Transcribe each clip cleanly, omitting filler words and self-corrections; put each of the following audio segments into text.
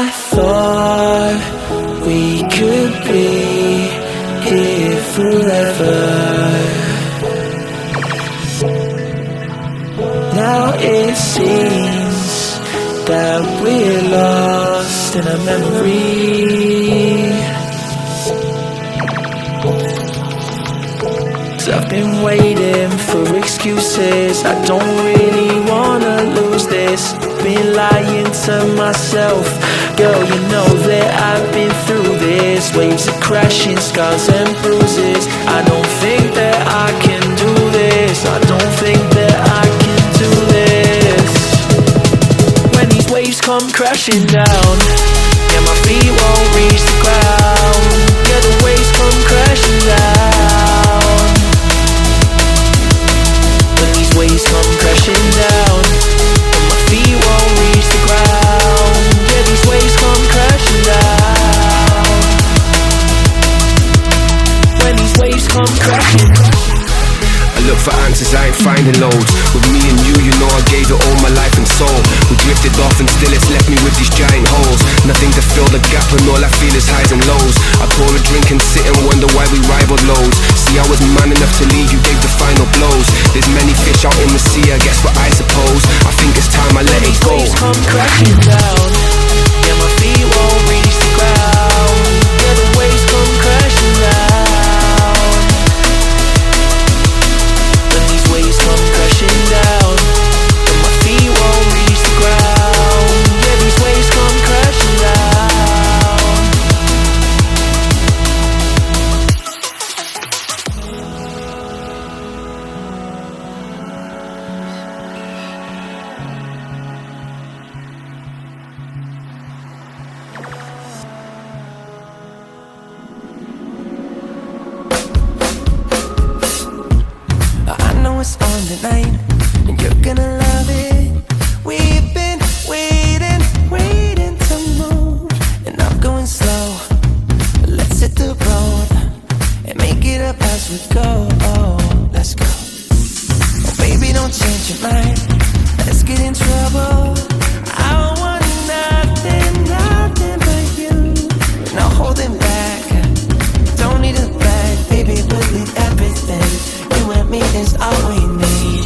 I thought we could be here forever. Now it seems that we're lost in a memory. 'Cause I've been waiting for excuses. I don't really wanna lose this. Been lying to myself. Girl, you know that I've been through this. Waves are crashing, scars and bruises. I don't think that I can do this. I don't think that I can do this. When these waves come crashing down, yeah, my feet won't reach the ground. Yeah, the waves come crashing down. When these waves come crashing down, and my feet won't reach the ground. Yeah, these waves come crashing down. When these waves come crashing. I look for answers, I ain't finding loads. With me and you know I gave it all my life and soul. We drifted off and still it's left me with these giant holes. Nothing to fill the gap and all I feel is highs and lows. I pour a drink and sit and wonder why we rivaled loads. See, I was man enough to leave, you gave the final blows. There's many fish out in the sea, I guess what I suppose. I think it's time I let it go. When these waves come crashing down, yeah, my feet won't reach the ground. Yeah, the waves come crashing down. When these waves come crashing down, and my feet won't reach the ground. Yeah, these waves come crashing down. I know it's on tonight, and you're gonna love it. We've been waiting to move, and I'm going slow. Let's hit the road and make it up as we go. Let's go. Oh, baby, don't change your mind. Let's get in trouble. I want nothing but you. No holding back. Don't need a bag, baby, believe everything. You and me is all we need.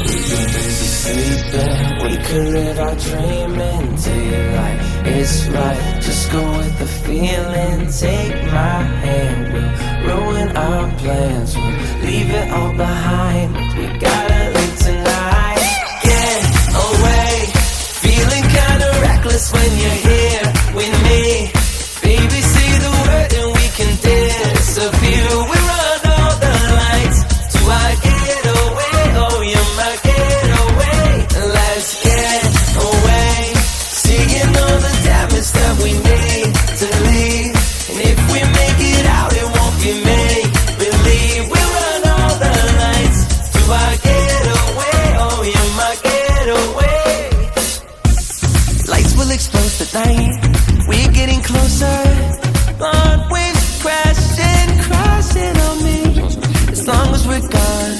Sleeping, we could live our dream and daylight. It's right, just go with the feeling. Take my hand, we'll ruin our plans. We'll leave it all behind. We gotta live tonight. Get away, feeling kinda reckless when you're here with me. Baby, say the word and we can disappear. We run all the lights to our getaway. Oh, you're my getaway. Let's get away, seeing all the damage that we need to leave. And if we make it out, it won't be make believe. We run all the lights to our getaway. Oh, you're my getaway. Lights will explode tonight. We're getting closer. Blood waves crashing on me. As long as we're gone,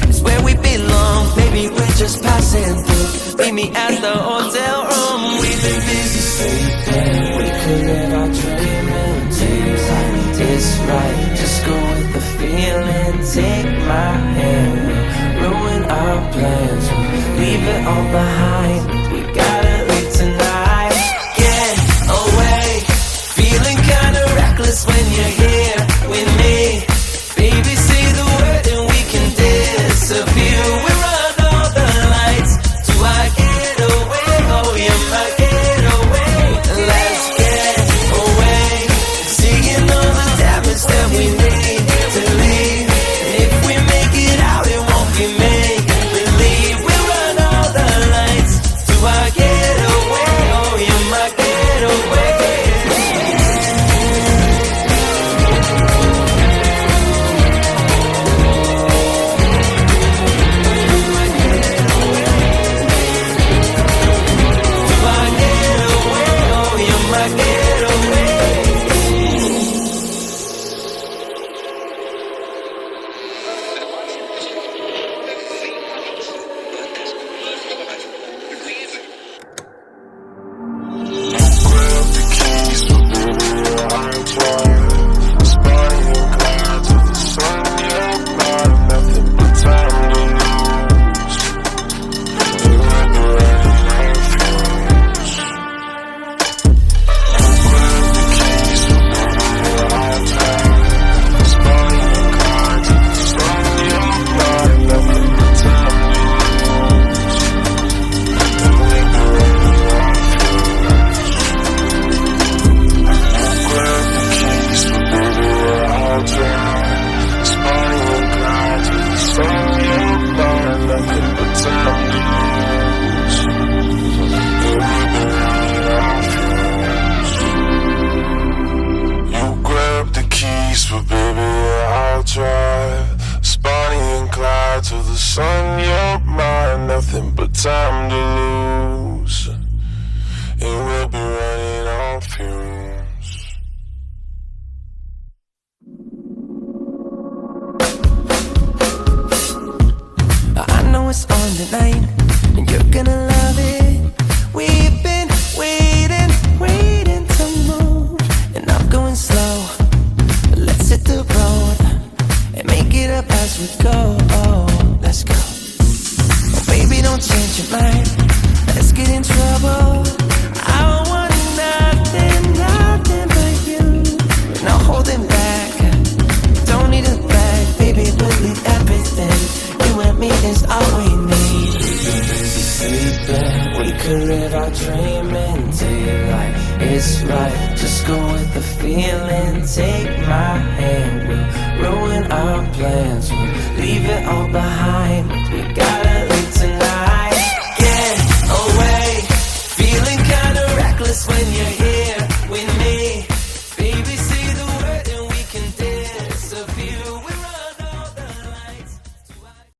it's where we belong. Baby, we're just passing through. Meet me at the hotel room. We've been busy sleeping. We could live our dream and daylight. It's right, just go with the feeling. Take my hand, we'll ruin our plans. We'll leave it all behind. We gotta leave tonight. Get away, feeling kinda reckless when you're here with me. Baby, say the word and we can disappear. We run all the lights to our getaway. Oh, you're my getaway. Let's get away, seeing all the damage that we need to leave. And if we make it out, it won't be make believe. We run all the lights time to lose, and we'll be running on fumes. I know it's on tonight, and you're gonna love it. We've been waiting to move, and I'm going slow. Let's hit the road and make it up as we go. Let's go. Oh, baby, don't change your mind. Let's get in trouble. I want nothing but you. No holding back. Don't need a bag, baby. We'll leave everything. You and me is all we need. We've been busy sleeping. We could live our dream and daylight. It's right. Just go with the feeling. Take my hand. We'll ruin our plans. We'll leave it all behind. We gotta